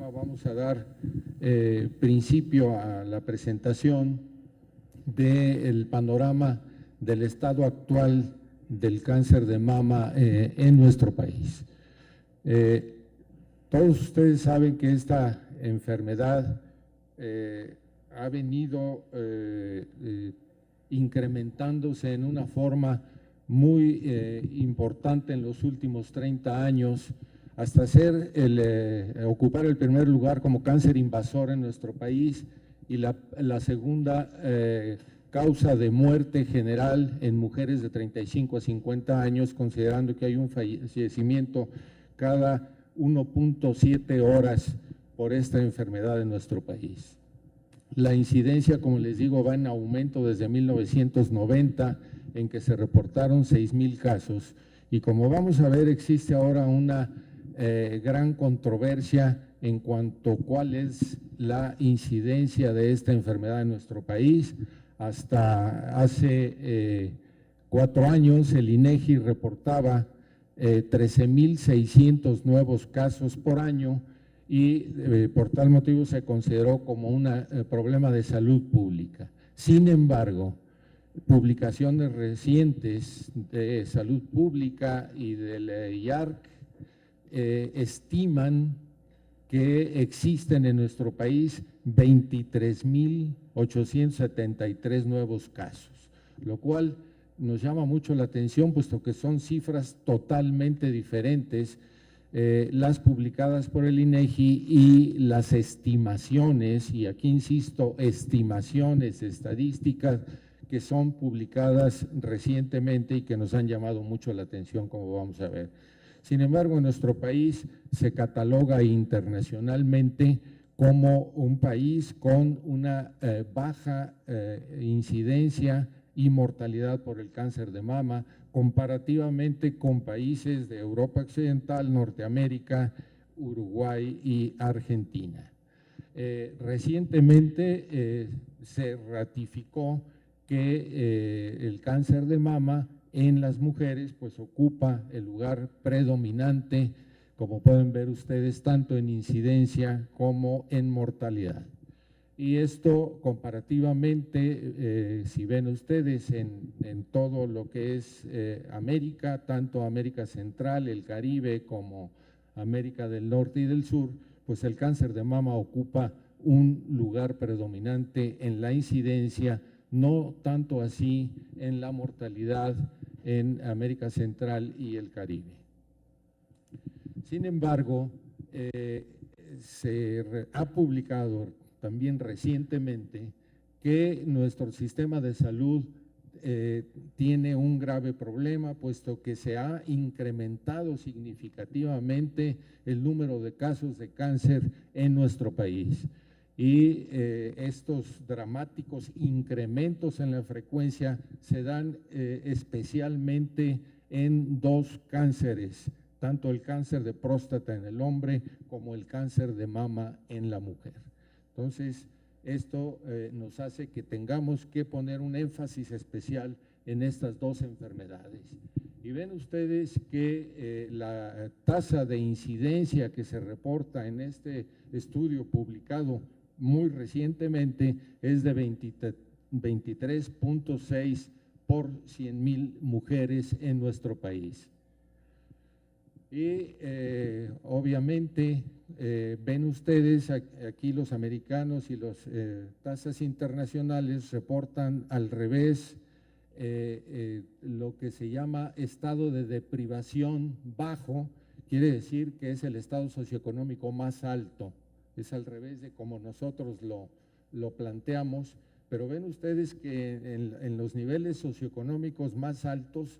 programa vamos a dar principio a la presentación del panorama del estado actual del cáncer de mama en nuestro país. Todos ustedes saben que esta enfermedad ha venido incrementándose en una forma muy importante en los últimos 30 años, hasta ocupar el primer lugar como cáncer invasor en nuestro país y la segunda causa de muerte general en mujeres de 35 a 50 años, considerando que hay un fallecimiento cada 1.7 horas por esta enfermedad en nuestro país. La incidencia, como les digo, va en aumento desde 1990, en que se reportaron 6,000 casos, y como vamos a ver, existe ahora una gran controversia en cuanto a cuál es la incidencia de esta enfermedad en nuestro país. Hasta hace 4 años el INEGI reportaba 13,600 nuevos casos por año y por tal motivo se consideró como un problema de salud pública. Sin embargo, publicaciones recientes de salud pública y del IARC estiman que existen en nuestro país 23,873 nuevos casos, lo cual nos llama mucho la atención, puesto que son cifras totalmente diferentes, las publicadas por el INEGI y las estimaciones, y aquí insisto, estimaciones estadísticas que son publicadas recientemente y que nos han llamado mucho la atención, como vamos a ver. Sin embargo, en nuestro país se cataloga internacionalmente como un país con una baja incidencia y mortalidad por el cáncer de mama, comparativamente con países de Europa Occidental, Norteamérica, Uruguay y Argentina. Recientemente se ratificó que el cáncer de mama en las mujeres pues ocupa el lugar predominante, como pueden ver ustedes, tanto en incidencia como en mortalidad. Y esto comparativamente, si ven ustedes en todo lo que es América, tanto América Central, el Caribe, como América del Norte y del Sur, pues el cáncer de mama ocupa un lugar predominante en la incidencia, no tanto así en la mortalidad en América Central y el Caribe. Sin embargo, se ha publicado también recientemente que nuestro sistema de salud tiene un grave problema, puesto que se ha incrementado significativamente el número de casos de cáncer en nuestro país. Y estos dramáticos incrementos en la frecuencia se dan especialmente en 2 cánceres, tanto el cáncer de próstata en el hombre como el cáncer de mama en la mujer. Entonces, esto nos hace que tengamos que poner un énfasis especial en estas 2 enfermedades. Y ven ustedes que la tasa de incidencia que se reporta en este estudio publicado muy recientemente es de 23.6 por 100,000 mujeres en nuestro país. Y obviamente ven ustedes aquí los americanos y las tasas internacionales reportan al revés lo que se llama estado de deprivación bajo, quiere decir que es el estado socioeconómico más alto. Es al revés de como nosotros lo planteamos, pero ven ustedes que en los niveles socioeconómicos más altos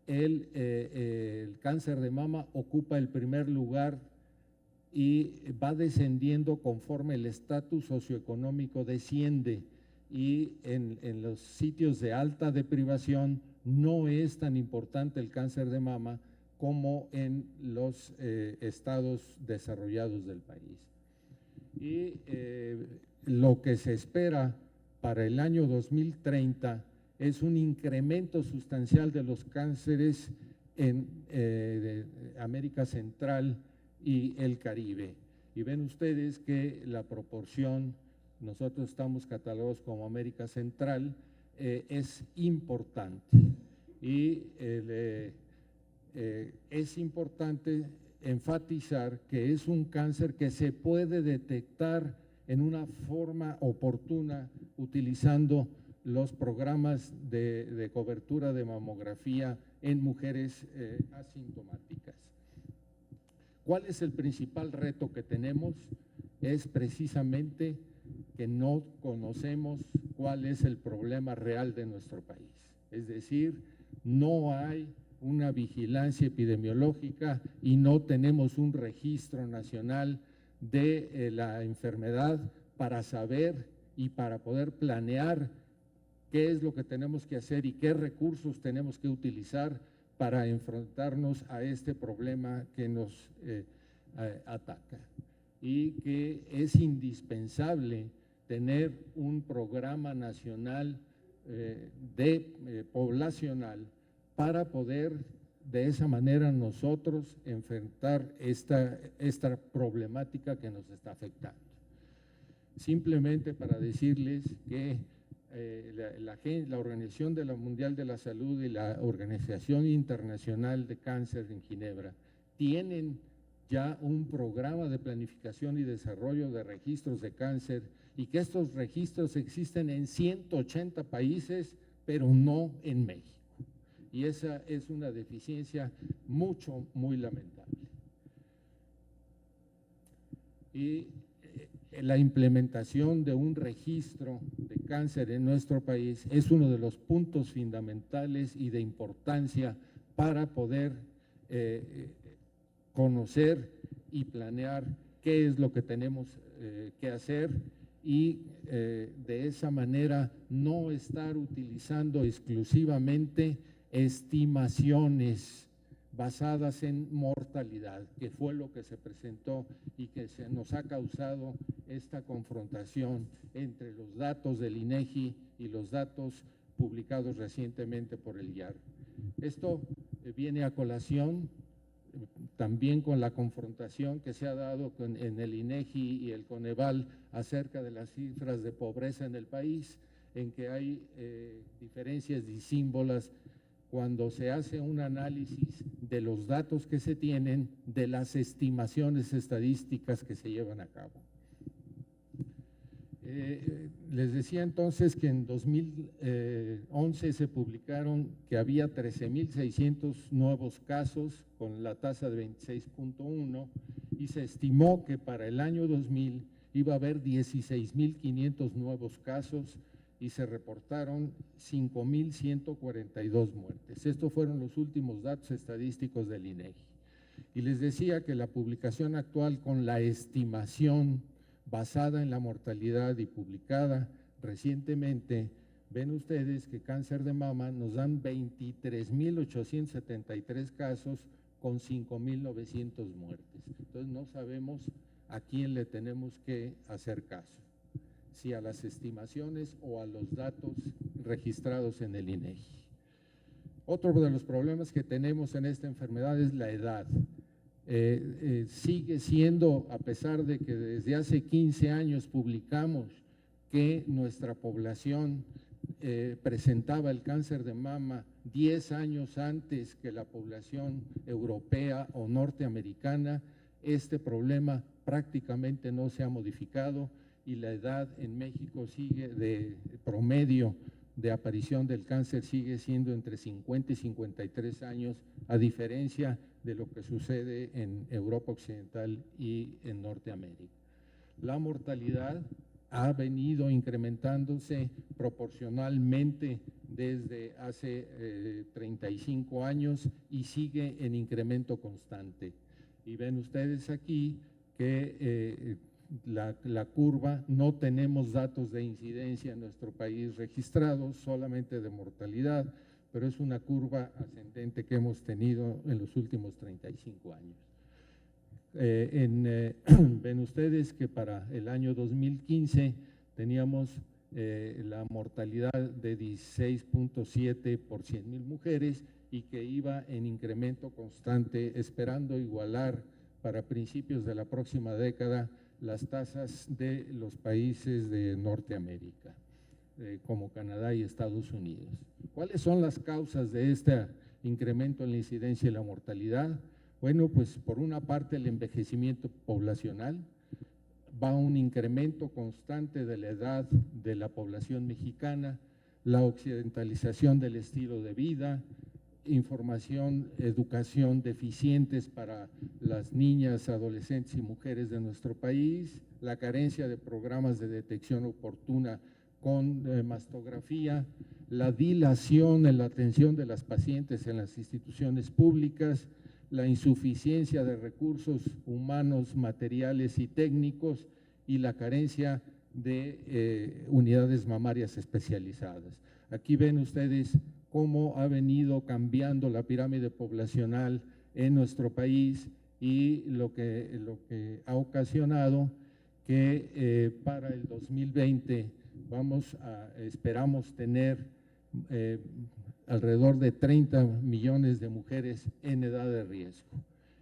el cáncer de mama ocupa el primer lugar y va descendiendo conforme el estatus socioeconómico desciende, y en los sitios de alta deprivación no es tan importante el cáncer de mama como en los estados desarrollados del país. Y lo que se espera para el año 2030 es un incremento sustancial de los cánceres en América Central y el Caribe. Y ven ustedes que la proporción, nosotros estamos catalogados como América Central, es importante. Y es importante enfatizar que es un cáncer que se puede detectar en una forma oportuna utilizando los programas de cobertura de mamografía en mujeres asintomáticas. ¿Cuál es el principal reto que tenemos? Es precisamente que no conocemos cuál es el problema real de nuestro país. Es decir, no hay una vigilancia epidemiológica y no tenemos un registro nacional de la enfermedad para saber y para poder planear qué es lo que tenemos que hacer y qué recursos tenemos que utilizar para enfrentarnos a este problema que nos ataca. Y que es indispensable tener un programa nacional poblacional para poder de esa manera nosotros enfrentar esta problemática que nos está afectando. Simplemente para decirles que la Organización Mundial de la Salud y la Organización Internacional de Cáncer en Ginebra tienen ya un programa de planificación y desarrollo de registros de cáncer y que estos registros existen en 180 países, pero no en México. Y esa es una deficiencia muy lamentable. Y la implementación de un registro de cáncer en nuestro país es uno de los puntos fundamentales y de importancia para poder conocer y planear qué es lo que tenemos que hacer y de esa manera no estar utilizando exclusivamente estimaciones basadas en mortalidad, que fue lo que se presentó y que nos ha causado esta confrontación entre los datos del INEGI y los datos publicados recientemente por el IAR. Esto viene a colación también con la confrontación que se ha dado en el INEGI y el Coneval acerca de las cifras de pobreza en el país, en que hay diferencias disímbolas cuando se hace un análisis de los datos que se tienen, de las estimaciones estadísticas que se llevan a cabo. Les decía entonces que en 2011 se publicaron que había 13,600 nuevos casos con la tasa de 26.1 y se estimó que para el año 2000 iba a haber 16,500 nuevos casos y se reportaron 5,142 muertes. Estos fueron los últimos datos estadísticos del INEGI. Y les decía que la publicación actual con la estimación basada en la mortalidad y publicada recientemente, ven ustedes que cáncer de mama nos dan 23,873 casos con 5,900 muertes. Entonces no sabemos a quién le tenemos que hacer caso, si a las estimaciones o a los datos registrados en el INEGI. Otro de los problemas que tenemos en esta enfermedad es la edad. Sigue siendo, a pesar de que desde hace 15 años publicamos que nuestra población presentaba el cáncer de mama 10 años antes que la población europea o norteamericana, este problema prácticamente no se ha modificado y la edad en México sigue de promedio de aparición del cáncer sigue siendo entre 50 y 53 años, a diferencia de lo que sucede en Europa Occidental y en Norteamérica. La mortalidad ha venido incrementándose proporcionalmente desde hace 35 años y sigue en incremento constante. Y ven ustedes aquí que la curva, no tenemos datos de incidencia en nuestro país registrados, solamente de mortalidad, pero es una curva ascendente que hemos tenido en los últimos 35 años. Ven ustedes que para el año 2015 teníamos la mortalidad de 16.7 por 100,000 mujeres y que iba en incremento constante, esperando igualar para principios de la próxima década las tasas de los países de Norteamérica, como Canadá y Estados Unidos. ¿Cuáles son las causas de este incremento en la incidencia y la mortalidad? Bueno, pues por una parte el envejecimiento poblacional, va un incremento constante de la edad de la población mexicana, la occidentalización del estilo de vida, información, educación deficientes para las niñas, adolescentes y mujeres de nuestro país, la carencia de programas de detección oportuna con mastografía, la dilación en la atención de las pacientes en las instituciones públicas, la insuficiencia de recursos humanos, materiales y técnicos y la carencia de unidades mamarias especializadas. Aquí ven ustedes cómo ha venido cambiando la pirámide poblacional en nuestro país y lo que ha ocasionado que para el 2020 esperamos tener alrededor de 30 millones de mujeres en edad de riesgo.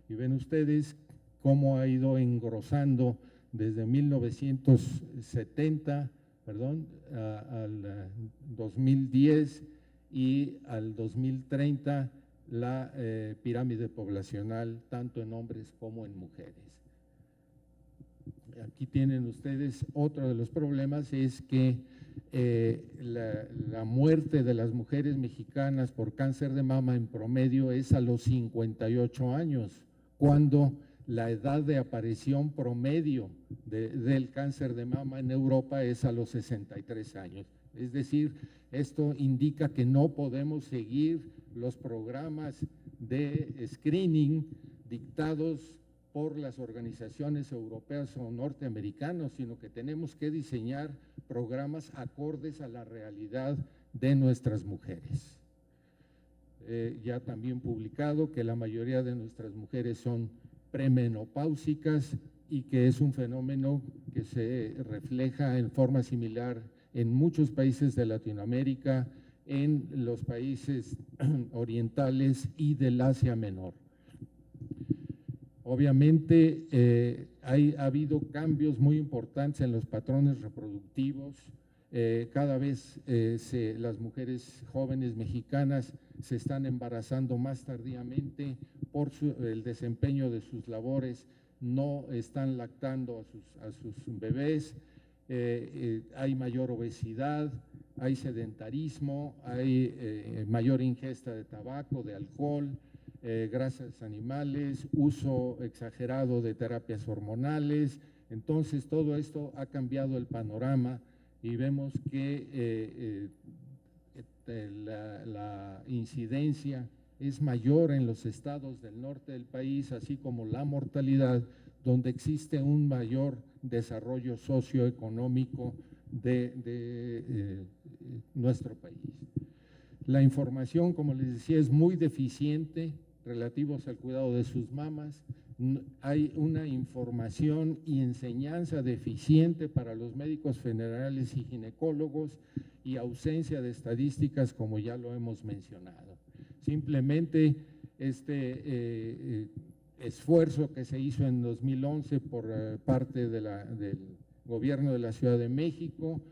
Y ven ustedes cómo ha ido engrosando desde 1970, al 2010 y al 2030 la pirámide poblacional, tanto en hombres como en mujeres. Aquí tienen ustedes otro de los problemas, es que la muerte de las mujeres mexicanas por cáncer de mama en promedio es a los 58 años, cuando la edad de aparición promedio del cáncer de mama en Europa es a los 63 años. Es decir, esto indica que no podemos seguir los programas de screening dictados por las organizaciones europeas o norteamericanas, sino que tenemos que diseñar programas acordes a la realidad de nuestras mujeres. Ya también publicado que la mayoría de nuestras mujeres son premenopáusicas y que es un fenómeno que se refleja en forma similar en muchos países de Latinoamérica, en los países orientales y del Asia Menor. Obviamente ha habido cambios muy importantes en los patrones reproductivos. Cada vez las mujeres jóvenes mexicanas se están embarazando más tardíamente por el desempeño de sus labores, no están lactando a sus bebés, hay mayor obesidad, hay sedentarismo, hay mayor ingesta de tabaco, de alcohol, grasas animales, uso exagerado de terapias hormonales. Entonces todo esto ha cambiado el panorama y vemos que la incidencia es mayor en los estados del norte del país, así como la mortalidad, donde existe un mayor desarrollo socioeconómico de nuestro país. La información, como les decía, es muy deficiente relativos al cuidado de sus mamas. Hay una información y enseñanza deficiente para los médicos generales y ginecólogos y ausencia de estadísticas, como ya lo hemos mencionado. Simplemente este esfuerzo que se hizo en 2011 por parte del gobierno de la Ciudad de México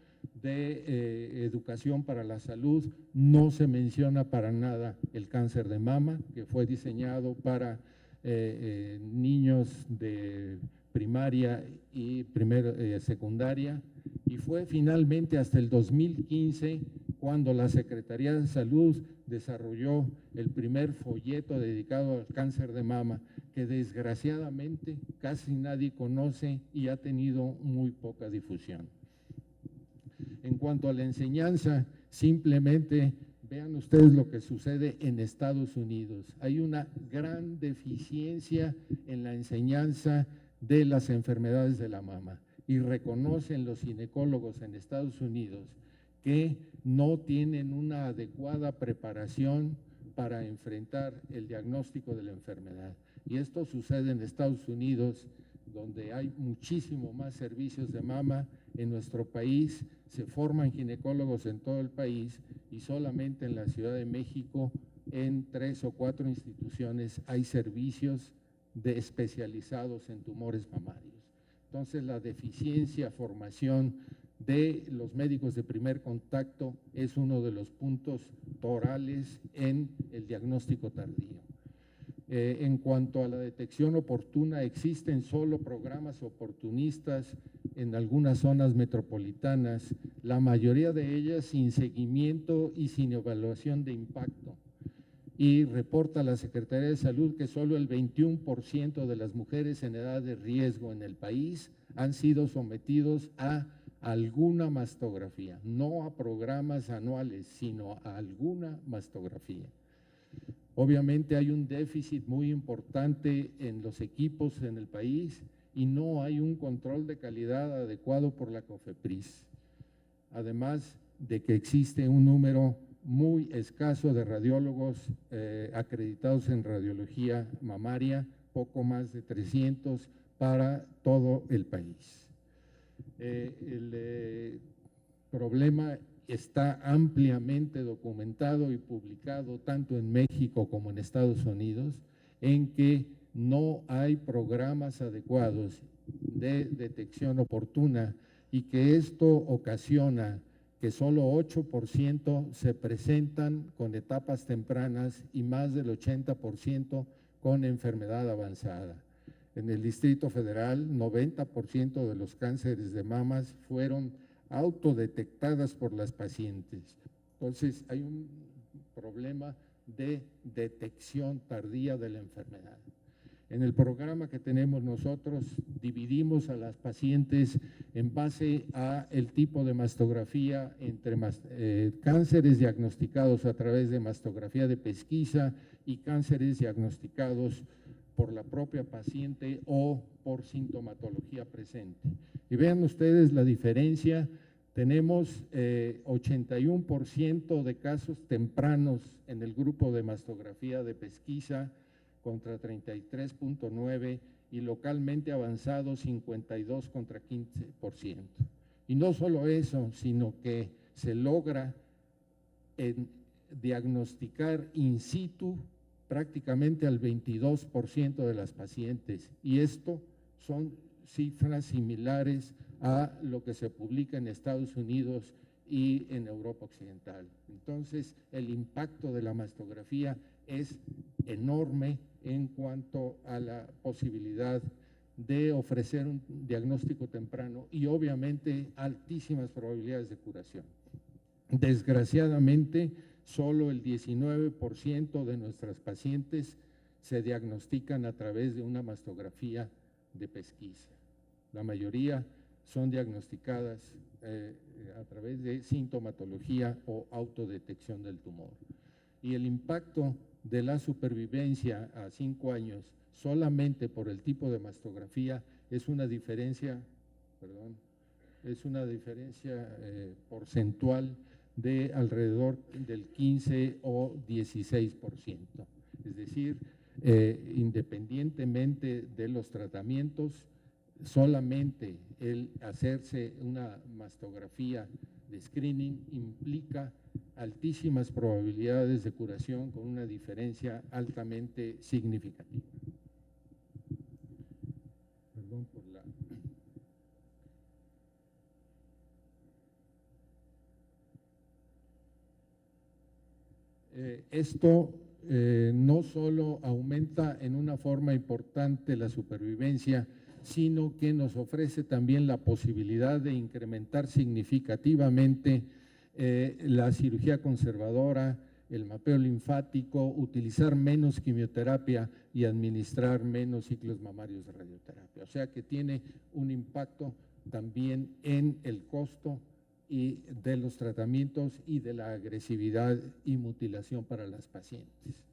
de educación para la salud, no se menciona para nada el cáncer de mama, que fue diseñado para niños de primaria y secundaria, y fue finalmente hasta el 2015 cuando la Secretaría de Salud desarrolló el primer folleto dedicado al cáncer de mama, que desgraciadamente casi nadie conoce y ha tenido muy poca difusión. En cuanto a la enseñanza, simplemente vean ustedes lo que sucede en Estados Unidos. Hay una gran deficiencia en la enseñanza de las enfermedades de la mama y reconocen los ginecólogos en Estados Unidos que no tienen una adecuada preparación para enfrentar el diagnóstico de la enfermedad. Y esto sucede en Estados Unidos, donde hay muchísimo más servicios de mama. En nuestro país se forman ginecólogos en todo el país y solamente en la Ciudad de México, en 3 o 4 instituciones, hay servicios especializados en tumores mamarios. Entonces, la deficiencia, formación de los médicos de primer contacto es uno de los puntos torales en el diagnóstico tardío. En cuanto a la detección oportuna, existen solo programas oportunistas en algunas zonas metropolitanas, la mayoría de ellas sin seguimiento y sin evaluación de impacto. Y reporta la Secretaría de Salud que solo el 21% de las mujeres en edad de riesgo en el país han sido sometidos a alguna mastografía, no a programas anuales, sino a alguna mastografía. Obviamente hay un déficit muy importante en los equipos en el país y no hay un control de calidad adecuado por la COFEPRIS, además de que existe un número muy escaso de radiólogos acreditados en radiología mamaria, poco más de 300 para todo el país. El problema está ampliamente documentado y publicado tanto en México como en Estados Unidos, en que no hay programas adecuados de detección oportuna y que esto ocasiona que solo 8% se presentan con etapas tempranas y más del 80% con enfermedad avanzada. En el Distrito Federal, 90% de los cánceres de mamas fueron autodetectadas por las pacientes. Entonces, hay un problema de detección tardía de la enfermedad. En el programa que tenemos nosotros, dividimos a las pacientes en base a el tipo de mastografía entre cánceres diagnosticados a través de mastografía de pesquisa y cánceres diagnosticados por la propia paciente o por sintomatología presente. Y vean ustedes la diferencia, tenemos 81% de casos tempranos en el grupo de mastografía de pesquisa contra 33.9% y localmente avanzado 52 contra 15%. Y no solo eso, sino que se logra diagnosticar in situ prácticamente al 22% de las pacientes, y esto son cifras similares a lo que se publica en Estados Unidos y en Europa Occidental. Entonces, el impacto de la mastografía es enorme en cuanto a la posibilidad de ofrecer un diagnóstico temprano y obviamente altísimas probabilidades de curación. Desgraciadamente, solo el 19% de nuestras pacientes se diagnostican a través de una mastografía de pesquisa. La mayoría son diagnosticadas a través de sintomatología o autodetección del tumor. Y el impacto de la supervivencia a 5 años solamente por el tipo de mastografía es una diferencia, porcentual de alrededor del 15 o 16%. Es decir, independientemente de los tratamientos, solamente el hacerse una mastografía de screening implica altísimas probabilidades de curación con una diferencia altamente significativa. Perdón por la… Esto no solo aumenta en una forma importante la supervivencia, sino que nos ofrece también la posibilidad de incrementar significativamente la cirugía conservadora, el mapeo linfático, utilizar menos quimioterapia y administrar menos ciclos mamarios de radioterapia. O sea que tiene un impacto también en el costo y de los tratamientos y de la agresividad y mutilación para las pacientes.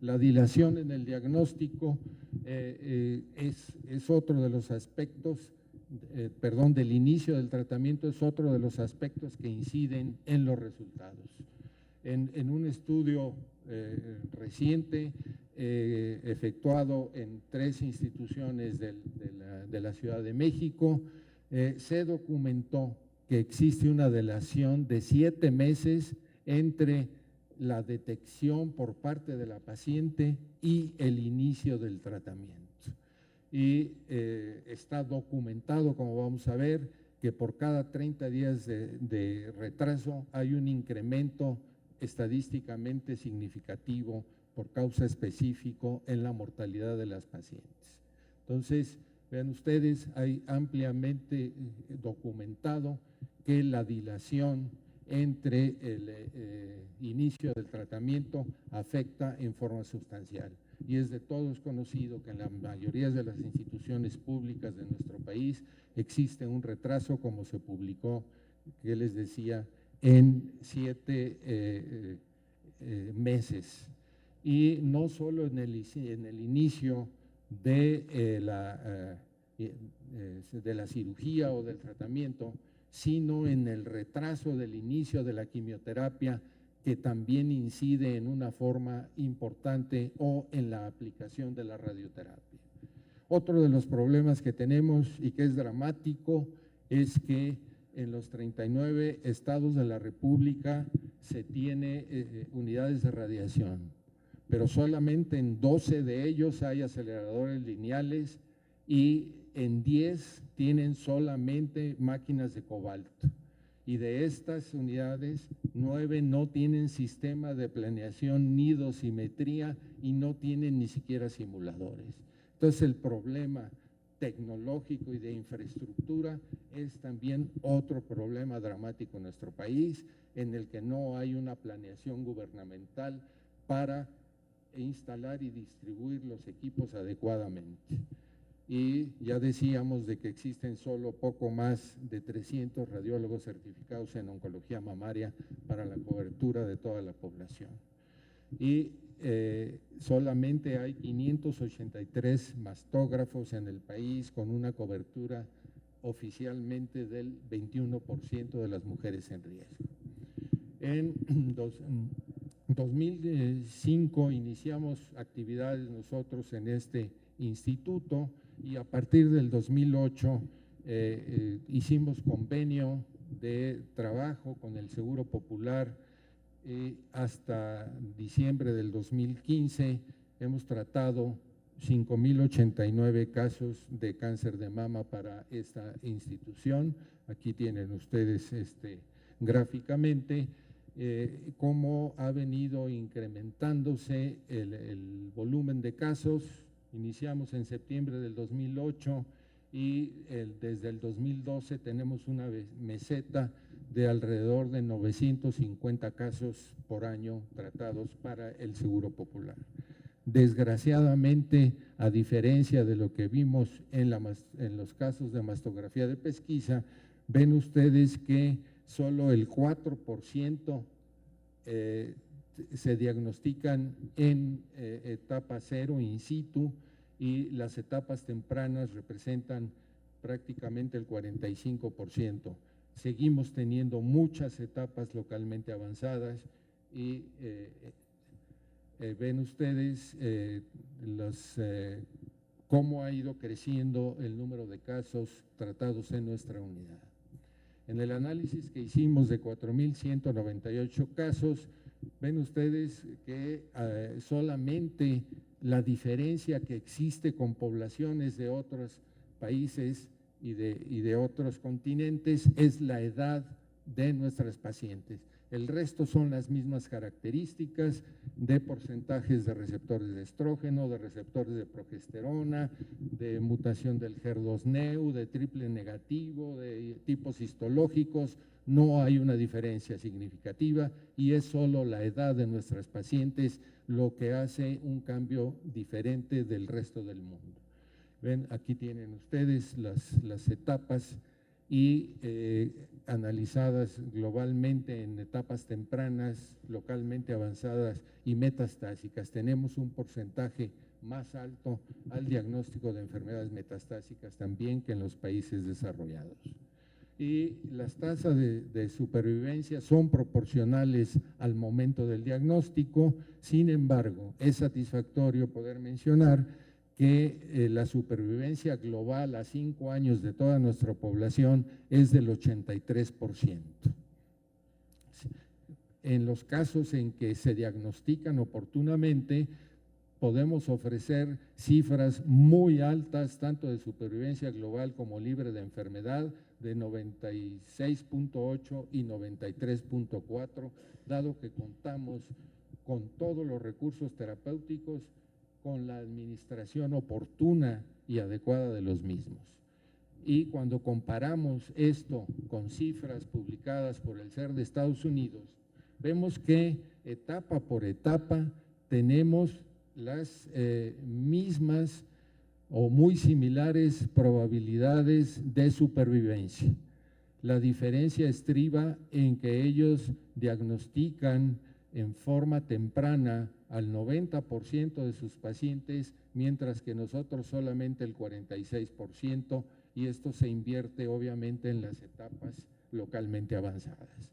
La dilación en el diagnóstico es otro de los aspectos, del inicio del tratamiento es otro de los aspectos que inciden en los resultados. En un estudio reciente efectuado en 3 instituciones de la Ciudad de México, se documentó que existe una dilación de 7 meses entre la detección por parte de la paciente y el inicio del tratamiento. y está documentado, como vamos a ver, que por cada 30 días de retraso hay un incremento estadísticamente significativo por causa específico en la mortalidad de las pacientes. Entonces, vean ustedes, hay ampliamente documentado que la dilación entre el inicio del tratamiento afecta en forma sustancial. Y es de todos conocido que en la mayoría de las instituciones públicas de nuestro país existe un retraso, como se publicó, que les decía, en 7 meses. Y no solo en el inicio de la cirugía o del tratamiento, sino en el retraso del inicio de la quimioterapia, que también incide en una forma importante, o en la aplicación de la radioterapia. Otro de los problemas que tenemos y que es dramático es que en los 39 estados de la República se tiene unidades de radiación, pero solamente en 12 de ellos hay aceleradores lineales y en 10 tienen solamente máquinas de cobalto. Y de estas unidades, 9 no tienen sistema de planeación ni dosimetría y no tienen ni siquiera simuladores. Entonces, el problema tecnológico y de infraestructura es también otro problema dramático en nuestro país, en el que no hay una planeación gubernamental para instalar y distribuir los equipos adecuadamente. Y ya decíamos de que existen solo poco más de 300 radiólogos certificados en oncología mamaria para la cobertura de toda la población. Y solamente hay 583 mastógrafos en el país, con una cobertura oficialmente del 21% de las mujeres en riesgo. En 2005 iniciamos actividades nosotros en este instituto, y a partir del 2008 hicimos convenio de trabajo con el Seguro Popular. Hasta diciembre del 2015 hemos tratado 5,089 casos de cáncer de mama para esta institución. Aquí tienen ustedes gráficamente cómo ha venido incrementándose el volumen de casos. Iniciamos en septiembre del 2008 y desde el 2012 tenemos una meseta de alrededor de 950 casos por año tratados para el Seguro Popular. Desgraciadamente, a diferencia de lo que vimos en los casos de mastografía de pesquisa, ven ustedes que solo el 4% se diagnostican en etapa 0 in situ, y las etapas tempranas representan prácticamente el 45%. Seguimos teniendo muchas etapas localmente avanzadas y ven ustedes cómo ha ido creciendo el número de casos tratados en nuestra unidad. En el análisis que hicimos de 4,198 casos, ven ustedes que solamente la diferencia que existe con poblaciones de otros países y de otros continentes es la edad de nuestras pacientes. El resto son las mismas características de porcentajes de receptores de estrógeno, de receptores de progesterona, de mutación del HER2-neu, de triple negativo, de tipos histológicos. No hay una diferencia significativa y es solo la edad de nuestras pacientes lo que hace un cambio diferente del resto del mundo. Ven, aquí tienen ustedes las etapas y analizadas globalmente en etapas tempranas, localmente avanzadas y metastásicas. Tenemos un porcentaje más alto al diagnóstico de enfermedades metastásicas también que en los países desarrollados. Y las tasas de supervivencia son proporcionales al momento del diagnóstico. Sin embargo, es satisfactorio poder mencionar que la supervivencia global a 5 años de toda nuestra población es del 83%. En los casos en que se diagnostican oportunamente, podemos ofrecer cifras muy altas, tanto de supervivencia global como libre de enfermedad, de 96.8 y 93.4, dado que contamos con todos los recursos terapéuticos, con la administración oportuna y adecuada de los mismos. Y cuando comparamos esto con cifras publicadas por el CER de Estados Unidos, vemos que etapa por etapa tenemos las mismas o muy similares probabilidades de supervivencia. La diferencia estriba en que ellos diagnostican en forma temprana al 90% de sus pacientes, mientras que nosotros solamente el 46%, y esto se invierte obviamente en las etapas localmente avanzadas.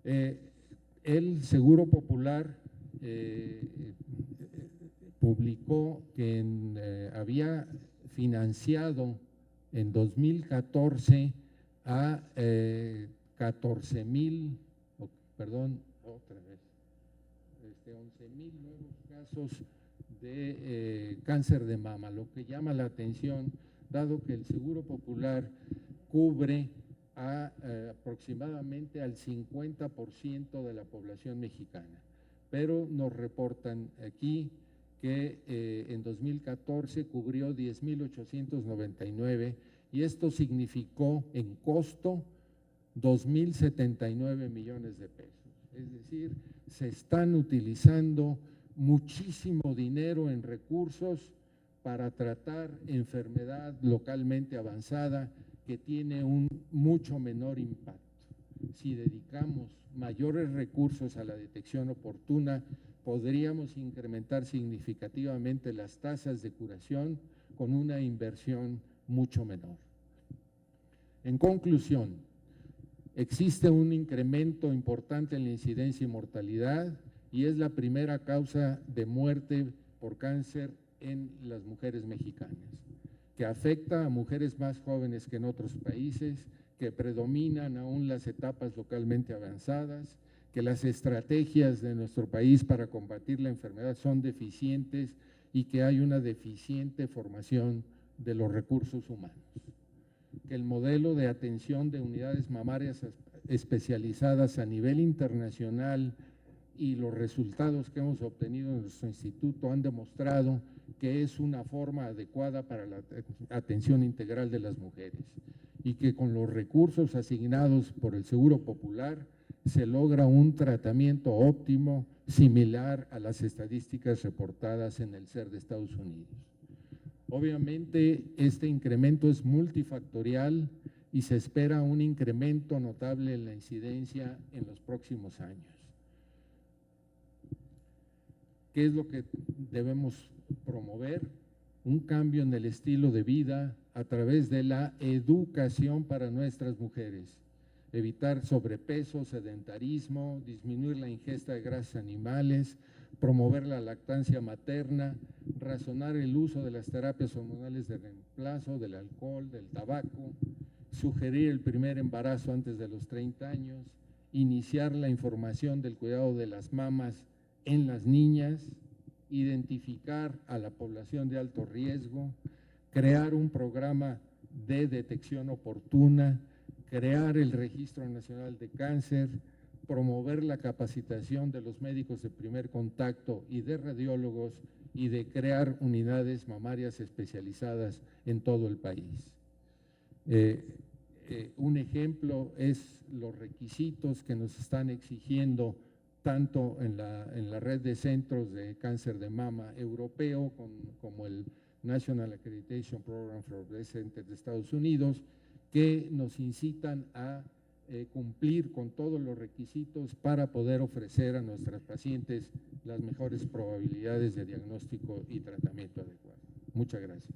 El Seguro Popular publicó que había financiado en 2014 a 11,000 nuevos casos de cáncer de mama, lo que llama la atención, dado que el Seguro Popular cubre a aproximadamente al 50% de la población mexicana, pero nos reportan aquí que en 2014 cubrió 10,899 y esto significó en costo 2,079 millones de pesos. Es decir, se están utilizando muchísimo dinero en recursos para tratar enfermedad localmente avanzada que tiene un mucho menor impacto. Si dedicamos mayores recursos a la detección oportuna, podríamos incrementar significativamente las tasas de curación con una inversión mucho menor. En conclusión, existe un incremento importante en la incidencia y mortalidad y es la primera causa de muerte por cáncer en las mujeres mexicanas, que afecta a mujeres más jóvenes que en otros países, que predominan aún las etapas localmente avanzadas, que las estrategias de nuestro país para combatir la enfermedad son deficientes y que hay una deficiente formación de los recursos humanos. Que el modelo de atención de unidades mamarias especializadas a nivel internacional y los resultados que hemos obtenido en nuestro instituto han demostrado que es una forma adecuada para la atención integral de las mujeres y que con los recursos asignados por el Seguro Popular se logra un tratamiento óptimo similar a las estadísticas reportadas en el CER de Estados Unidos. Obviamente, este incremento es multifactorial y se espera un incremento notable en la incidencia en los próximos años. ¿Qué es lo que debemos promover? Un cambio en el estilo de vida a través de la educación para nuestras mujeres. Evitar sobrepeso, sedentarismo, disminuir la ingesta de grasas animales, promover la lactancia materna, razonar el uso de las terapias hormonales de reemplazo, del alcohol, del tabaco, sugerir el primer embarazo antes de los 30 años, iniciar la información del cuidado de las mamas en las niñas, identificar a la población de alto riesgo, crear un programa de detección oportuna, crear el Registro Nacional de Cáncer, promover la capacitación de los médicos de primer contacto y de radiólogos y de crear unidades mamarias especializadas en todo el país. Un ejemplo es los requisitos que nos están exigiendo tanto en la red de centros de cáncer de mama europeo como el National Accreditation Program for Breast Centers de Estados Unidos, que nos incitan a cumplir con todos los requisitos para poder ofrecer a nuestras pacientes las mejores probabilidades de diagnóstico y tratamiento adecuado. Muchas gracias.